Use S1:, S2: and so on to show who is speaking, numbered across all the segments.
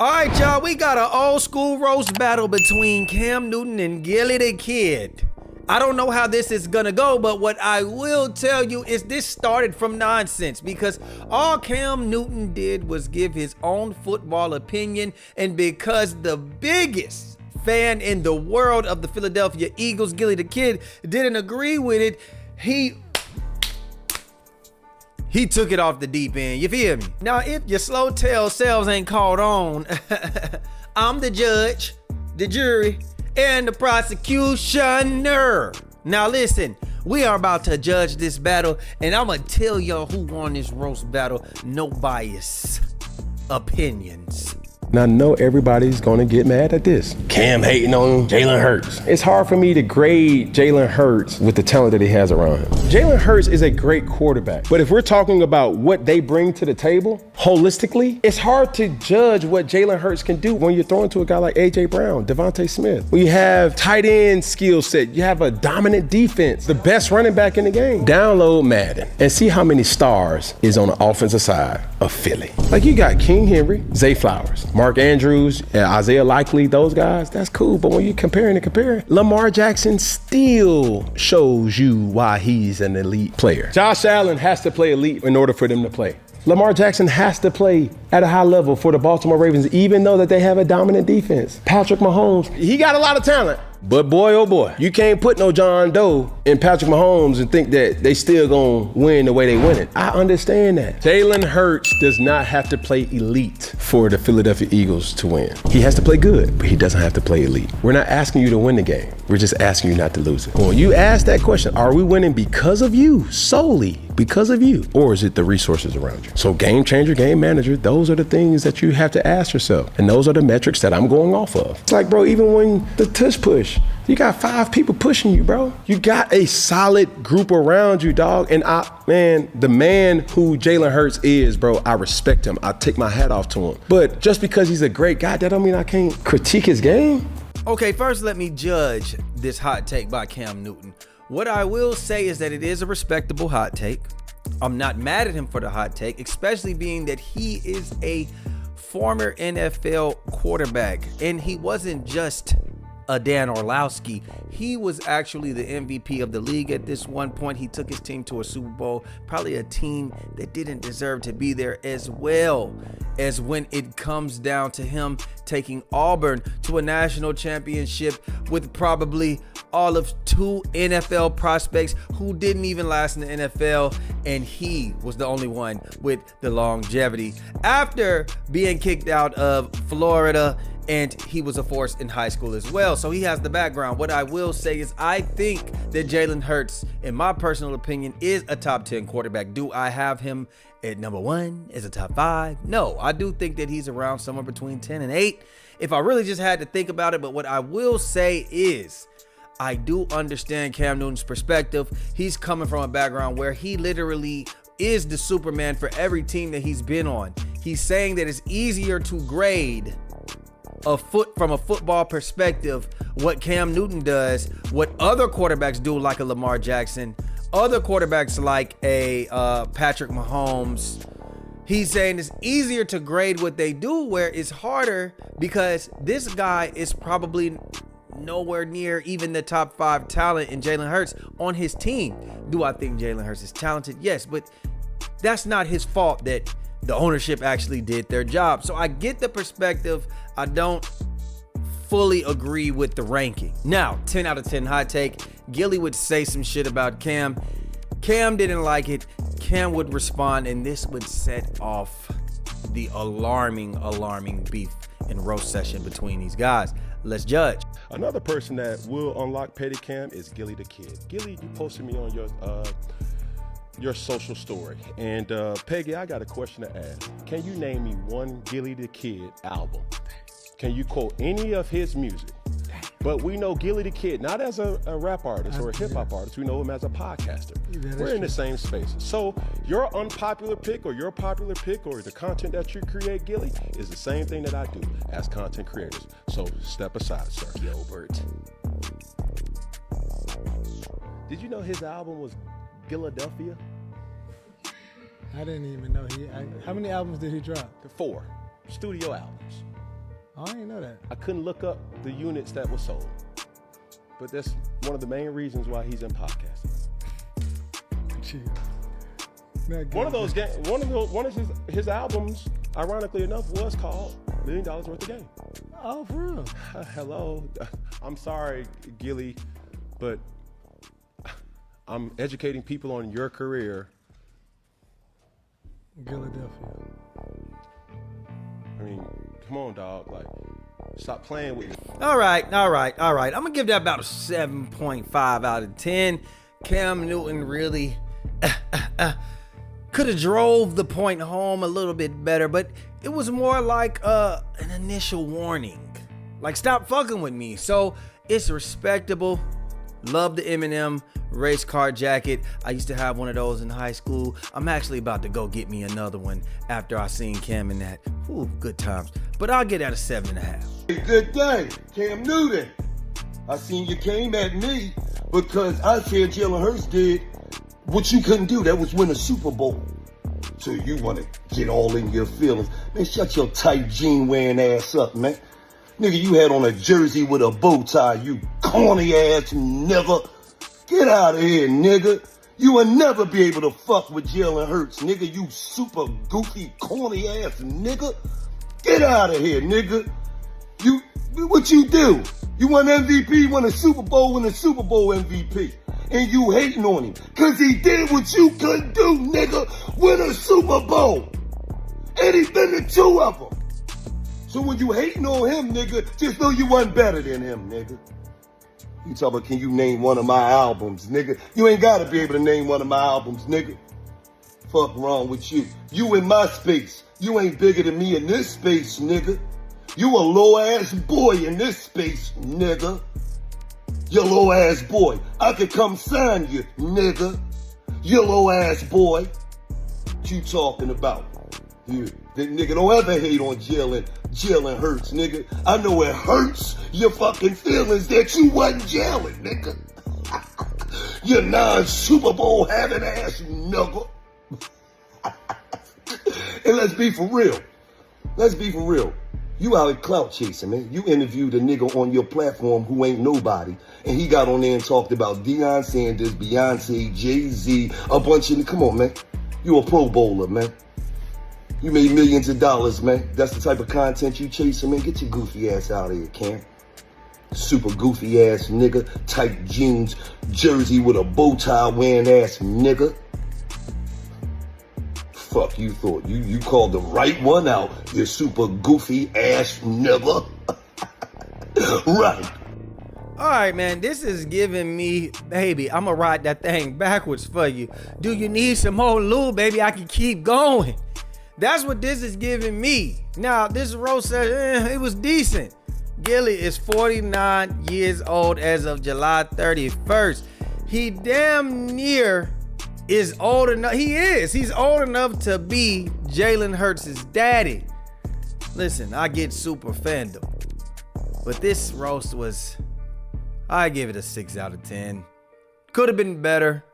S1: All right, y'all, we got an old school roast battle between Cam Newton and Gilly the Kid. I don't know how this is gonna go, but what I will tell you is this started from nonsense because all Cam Newton did was give his own football opinion, and because the biggest fan in the world of the Philadelphia Eagles, Gilly the Kid, didn't agree with it, he took it off the deep end, you feel me? Now, if your slow tail selves ain't caught on, I'm the judge, the jury, and the prosecutioner. Now listen, we are about to judge this battle, and I'm gonna tell y'all who won this roast battle. No bias opinions.
S2: Now, I know everybody's gonna get mad at this. Cam hating on Jalen Hurts. It's hard for me to grade Jalen Hurts with the talent that he has around him. Jalen Hurts is a great quarterback, but if we're talking about what they bring to the table holistically, it's hard to judge what Jalen Hurts can do when you're throwing to a guy like A.J. Brown, Devontae Smith. When you have tight end skill set, you have a dominant defense, the best running back in the game. Download Madden and see how many stars is on the offensive side of Philly. Like, you got King Henry, Zay Flowers, Mark Andrews, Isaiah Likely, those guys, that's cool. But when you're comparing, Lamar Jackson still shows you why he's an elite player. Josh Allen has to play elite in order for them to play. Lamar Jackson has to play at a high level for the Baltimore Ravens, even though that they have a dominant defense. Patrick Mahomes, he got a lot of talent. But boy, oh boy, you can't put no John Doe in Patrick Mahomes and think that they still gonna win the way they win it. I understand that. Jalen Hurts does not have to play elite for the Philadelphia Eagles to win. He has to play good, but he doesn't have to play elite. We're not asking you to win the game. We're just asking you not to lose it. When you ask that question, are we winning because of you, solely because of you, or is it the resources around you? So game changer, game manager, those are the things that you have to ask yourself. And those are the metrics that I'm going off of. It's like, bro, even when the tush push, you got 5 people pushing you, bro. You got a solid group around you, dog. And the man who Jalen Hurts is, bro, I respect him. I take my hat off to him. But just because he's a great guy, that don't mean I can't critique his game.
S1: Okay, first let me judge this hot take by Cam Newton. What I will say is that it is a respectable hot take. I'm not mad at him for the hot take, especially being that he is a former NFL quarterback. And he wasn't just a Dan Orlowski. He was actually the MVP of the league at this one point. He took his team to a Super Bowl, probably a team that didn't deserve to be there, as well as when it comes down to him taking Auburn to a national championship with probably all of 2 NFL prospects who didn't even last in the NFL, and he was the only one with the longevity after being kicked out of Florida, and he was a force in high school as well. So he has the background. What I will say is I think that Jalen Hurts, in my personal opinion, is a top 10 quarterback. Do I have him at number 1 as a top 5? No, I do think that he's around somewhere between 10 and 8 if I really just had to think about it. But what I will say is I do understand Cam Newton's perspective. He's coming from a background where he literally is the Superman for every team that he's been on. He's saying that it's easier to grade from a football perspective what Cam Newton does, what other quarterbacks do, like a Lamar Jackson, other quarterbacks like a Patrick Mahomes. He's saying it's easier to grade what they do, where it's harder because this guy is probably nowhere near even the top 5 talent in Jalen Hurts on his team. Do I think Jalen Hurts is talented? Yes, but that's not his fault that the ownership actually did their job. So I get the perspective. I don't fully agree with the ranking. Now, 10 out of 10 hot take. Gilly would say some shit about Cam. Cam didn't like it. Cam would respond, and this would set off the alarming beef and roast session between these guys. Let's judge.
S2: Another person that will unlock petty Cam is Gilly the Kid. Gilly, you posted me on your social story. And Peggy, I got a question to ask. Can you name me one Gilly the Kid album? Can you quote any of his music? But we know Gilly the Kid, not as a rap artist or a hip hop artist. We know him as a podcaster. We're in the same space. So your unpopular pick or your popular pick or the content that you create, Gilly, is the same thing that I do as content creators. So step aside, sir.
S1: Gilbert.
S2: Did you know his album was Philadelphia?
S3: I didn't even know how many albums did he drop?
S2: 4 studio albums.
S3: Oh, I didn't know that.
S2: I couldn't look up the units that were sold. But that's one of the main reasons why he's in podcasting.
S3: Chill.
S2: One of his albums, ironically enough, was called $1 Million Worth of Game.
S3: Oh, for real?
S2: Hello. I'm sorry, Gilly, but I'm educating people on your career.
S3: Philadelphia.
S2: I mean, come on, dog. Like, stop playing with me.
S1: All right. I'm gonna give that about a 7.5 out of 10. Cam Newton really could have drove the point home a little bit better, but it was more like an initial warning. Like, stop fucking with me. So it's respectable. Love the Eminem race car jacket. I used to have one of those in high school. I'm actually about to go get me another one after I seen Cam in that. Ooh, good times. But I'll get at a 7.5.
S4: Hey, good day, Cam Newton. I seen you came at me because I said Jalen Hurts did what you couldn't do. That was win a Super Bowl. So you want to get all in your feelings. Man, shut your tight jean wearing ass up, man. Nigga, you had on a jersey with a bow tie, you corny ass nigga. Get out of here, nigga. You will never be able to fuck with Jalen Hurts, nigga. You super goofy, corny ass nigga. Get out of here, nigga. What you do? You won MVP, won a Super Bowl, win a Super Bowl MVP. And you hating on him. Cause he did what you couldn't do, nigga. Win a Super Bowl. And he's been to 2 of them. So when you hating on him, nigga, just know you wasn't better than him, nigga. You talk about, can you name one of my albums, nigga? You ain't gotta be able to name one of my albums, nigga. Fuck wrong with you. You in my space. You ain't bigger than me in this space, nigga. You a low-ass boy in this space, nigga. You low-ass boy. I could come sign you, nigga. You low-ass boy. What you talking about? Yeah. Nigga, don't ever hate on Jalen Hurts, nigga. I know it hurts your fucking feelings that you wasn't Jalen, nigga. You non-Super Bowl having ass nigga. And let's be for real. You out here clout chasing, man. You interviewed a nigga on your platform who ain't nobody, and he got on there and talked about Deion Sanders, Beyonce, Jay-Z, a bunch of... Come on, man. You a Pro Bowler, man. You made millions of dollars, man. That's the type of content you chasing, man. Get your goofy ass out of here, Cam. Super goofy ass nigga. Tight jeans, jersey with a bow tie wearing ass nigga. Fuck you thought. You called the right one out, you super goofy ass nigga. Right.
S1: All right, man, this is giving me, baby, I'm gonna ride that thing backwards for you. Do you need some more lube, baby? I can keep going. That's what this is giving me. Now, this roast says it was decent. Gilly is 49 years old as of July 31st. He damn near is old enough. He's old enough to be Jalen Hurts' daddy. Listen, I get super fandom, but this roast was, I give it a 6 out of 10. Could have been better,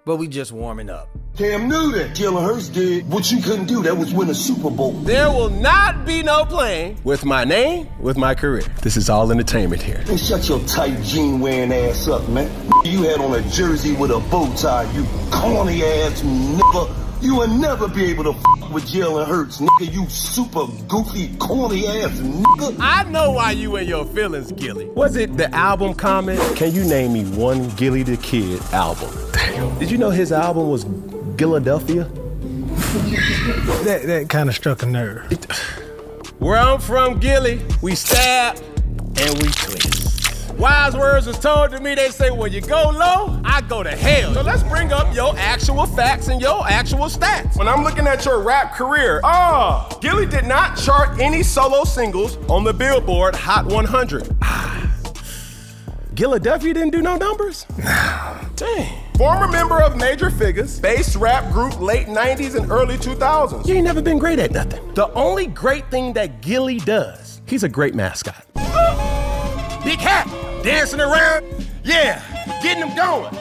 S1: but we just warming up.
S4: Cam Newton. Jalen Hurts did what you couldn't do. That was win a Super Bowl.
S2: There will not be no playing with my name, with my career. This is all entertainment here.
S4: Man, shut your tight jean wearing ass up, man. You had on a jersey with a bow tie, you corny ass nigga. You will never be able to fuck with Jalen Hurts, nigga. You super goofy, corny ass nigga.
S2: I know why you in your feelings, Gilly. Was it the album comment? Can you name me one Gilly the Kid album? Damn. Did you know his album was Philadelphia?
S3: That kind of struck a nerve.
S2: Where I'm from, Gilly, we stab and we twist. Wise words was told to me, they say, when you go low, I go to hell. So let's bring up your actual facts and your actual stats. When I'm looking at your rap career, Gilly did not chart any solo singles on the Billboard Hot 100. Philadelphia didn't do no numbers? Dang. Former member of Major Figures, bass rap group late 90s and early 2000s. You ain't never been great at nothing. The only great thing that Gilly does, he's a great mascot. Big hat, dancing around, yeah, getting them going.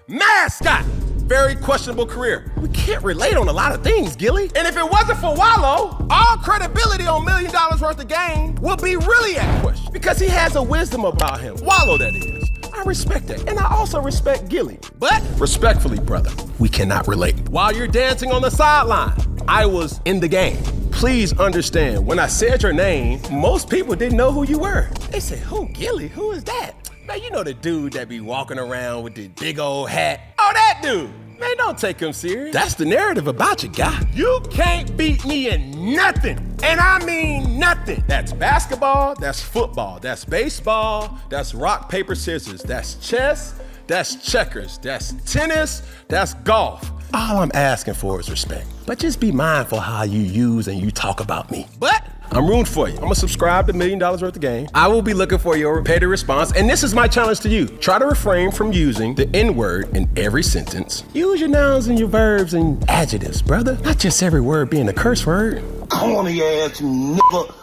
S2: Mascot, very questionable career. We can't relate on a lot of things, Gilly. And if it wasn't for Wallow, all credibility on $1 million worth of game would be really at question. Because he has a wisdom about him. Wallow, that is. I respect that. And I also respect Gilly. But respectfully, brother, we cannot relate. While you're dancing on the sideline, I was in the game. Please understand, when I said your name, most people didn't know who you were. They said, who, Gilly? Who is that? Man, you know the dude that be walking around with the big old hat. Oh, that dude. Man, don't take him serious. That's the narrative about you, guy. You can't beat me in nothing. And I mean nothing. That's basketball, that's football, that's baseball, that's rock, paper, scissors, that's chess, that's checkers, that's tennis, that's golf. All I'm asking for is respect. But just be mindful how you use and you talk about me. But I'm rooting for you. I'm gonna subscribe to $1 million worth of game. I will be looking for your repeated response. And this is my challenge to you. Try to refrain from using the N-word in every sentence. Use your nouns and your verbs and adjectives, brother. Not just every word being a curse word.
S4: Corny ass nigga.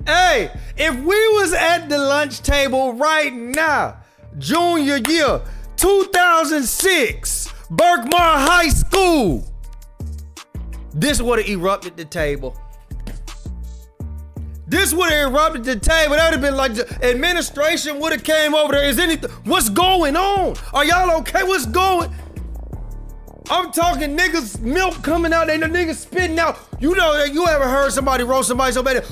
S1: Hey, if we was at the lunch table right now, junior year, 2006, Berkmar High School, this would have erupted the table. This would have erupted the table. That would have been like the administration would have came over there. Is anything, what's going on? Are y'all okay? What's going? I'm talking niggas, milk coming out, and the niggas spitting out. You know, you ever heard somebody roast somebody so bad?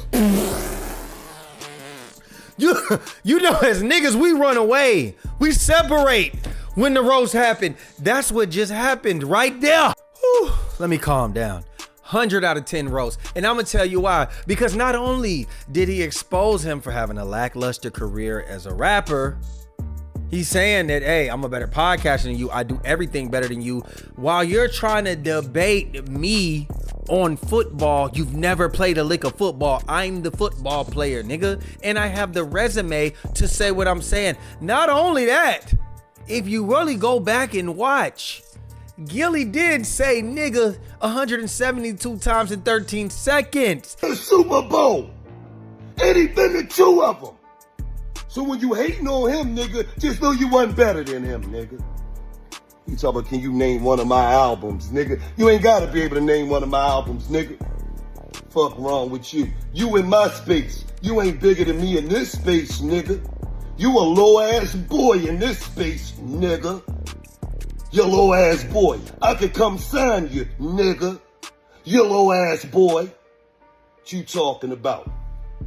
S1: You know, as niggas, we run away. We separate when the roast happen. That's what just happened right there. Whew. Let me calm down. 100 out of 10 roast. And I'm gonna tell you why. Because not only did he expose him for having a lackluster career as a rapper, he's saying that, hey, I'm a better podcaster than you. I do everything better than you. While you're trying to debate me on football, you've never played a lick of football. I'm the football player, nigga. And I have the resume to say what I'm saying. Not only that, if you really go back and watch, Gilly did say nigga 172 times in 13 seconds.
S4: The Super Bowl. And he been to 2 of them. So when you hating on him, nigga, just know you wasn't better than him, nigga. You talk about, can you name one of my albums, nigga? You ain't gotta be able to name one of my albums, nigga. Fuck wrong with you. You in my space. You ain't bigger than me in this space, nigga. You a low-ass boy in this space, nigga. You low-ass boy. I could come sign you, nigga. You low-ass boy. What you talking about?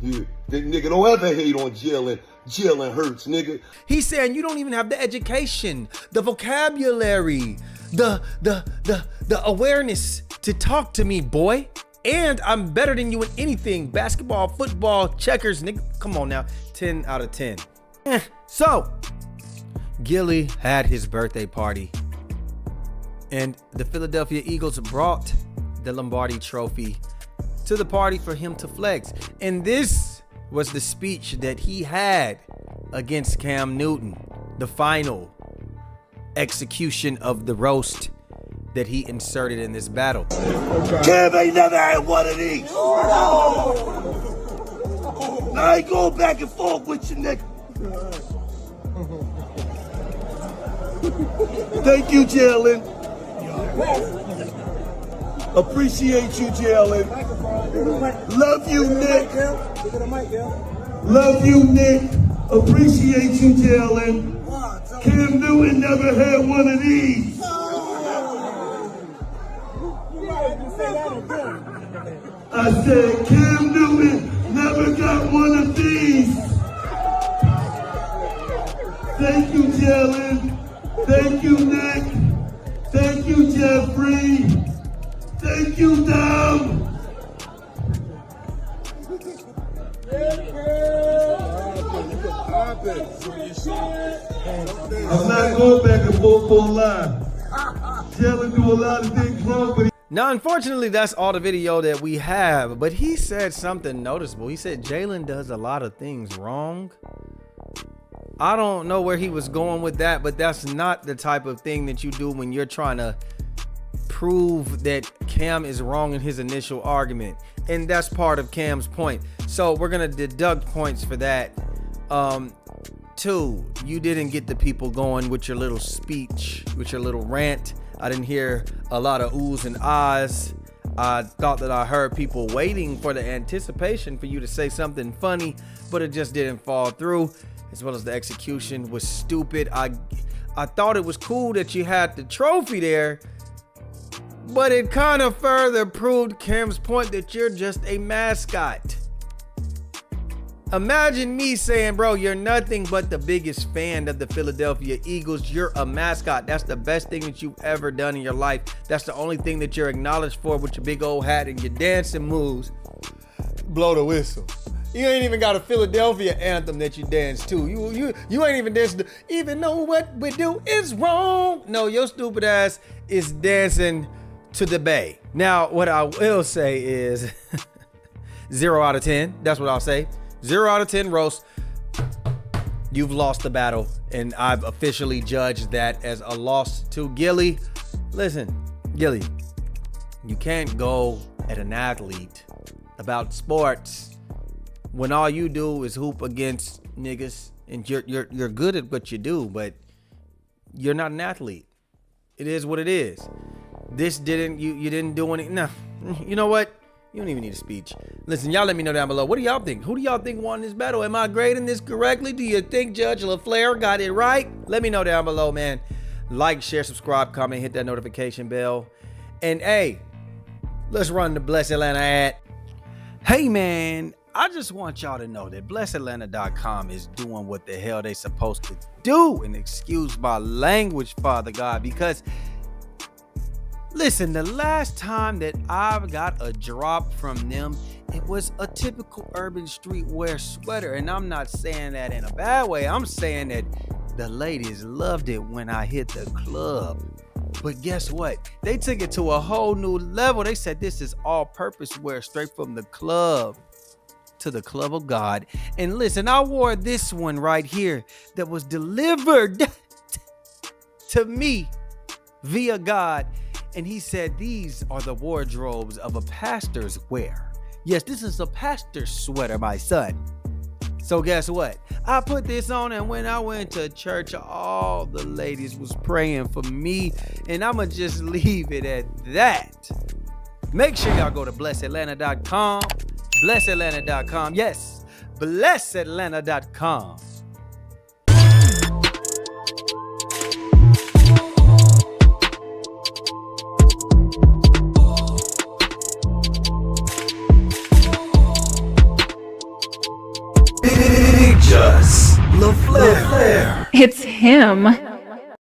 S4: Yeah. That nigga don't ever hate on Jalen Hurts, nigga.
S1: He's saying you don't even have the education, the vocabulary, the awareness to talk to me, boy. And I'm better than you in anything. Basketball, football, checkers, nigga. Come on now. 10 out of 10. So, Gilly had his birthday party. And the Philadelphia Eagles brought the Lombardi Trophy to the party for him to flex. And this was the speech that he had against Cam Newton, the final execution of the roast that he inserted in this battle.
S4: Cam ain't never had one of these. I ain't going back and forth with you, nigga. Thank you, Jalen. Appreciate you, Jalen. Love you, Nick. Love you, Nick. Appreciate you, Jalen. Cam Newton never had one of these. I said Cam Newton never got one of these. Thank you, Jalen. Thank you, Nick. Thank you, Jeffrey. Thank you, Dom. I'm not going back and forth on line. Jalen do a lot of things wrong, but
S1: Now, unfortunately, that's all the video that we have, but he said something noticeable. He said Jalen does a lot of things wrong. I don't know where he was going with that, but that's not the type of thing that you do when you're trying to prove that Cam is wrong in his initial argument. And that's part of Cam's point. So we're going to deduct points for that. 2, you didn't get the people going with your little speech, with your little rant. I didn't hear a lot of oohs and ahs. I thought that I heard people waiting for the anticipation for you to say something funny, but it just didn't fall through, as well as the execution was stupid. I thought it was cool that you had the trophy there, but it kind of further proved Cam's point that you're just a mascot. Imagine me saying, bro, you're nothing but the biggest fan of the Philadelphia Eagles. You're a mascot. That's the best thing that you've ever done in your life. That's the only thing that you're acknowledged for with your big old hat and your dancing moves. Blow the whistle. You ain't even got a Philadelphia anthem that you dance to. You ain't even dancing to, even though what we do is wrong. No, your stupid ass is dancing to the Bay. Now, what I will say is 0 out of 10. That's what I'll say. 0 out of 10 roast. You've lost the battle, and I've officially judged that as a loss to Gilly. Listen, Gilly, you can't go at an athlete about sports when all you do is hoop against niggas, and you're good at what you do, but you're not an athlete. It is what it is. This didn't, you didn't do anything. No, you know what? You don't even need a speech. Listen, y'all let me know down below. What do y'all think? Who do y'all think won this battle? Am I grading this correctly? Do you think Judge LaFleur got it right? Let me know down below, man. Like, share, subscribe, comment, hit that notification bell. And hey, let's run the Bless Atlanta ad. Hey, man, I just want y'all to know that blessatlanta.com is doing what the hell they supposed to do. And excuse my language, Father God, because listen, the last time that I got a drop from them, it was a typical urban streetwear sweater. And I'm not saying that in a bad way. I'm saying that the ladies loved it when I hit the club. But guess what? They took it to a whole new level. They said this is all-purpose wear straight from the club to the club of God. And listen, I wore this one right here that was delivered to me via God. And he said, these are the wardrobes of a pastor's wear. Yes, this is a pastor's sweater, my son. So guess what? I put this on, and when I went to church, all the ladies was praying for me. And I'ma just leave it at that. Make sure y'all go to blessatlanta.com. Blessatlanta.com. Yes, blessatlanta.com. Just LaFleur.
S5: It's him.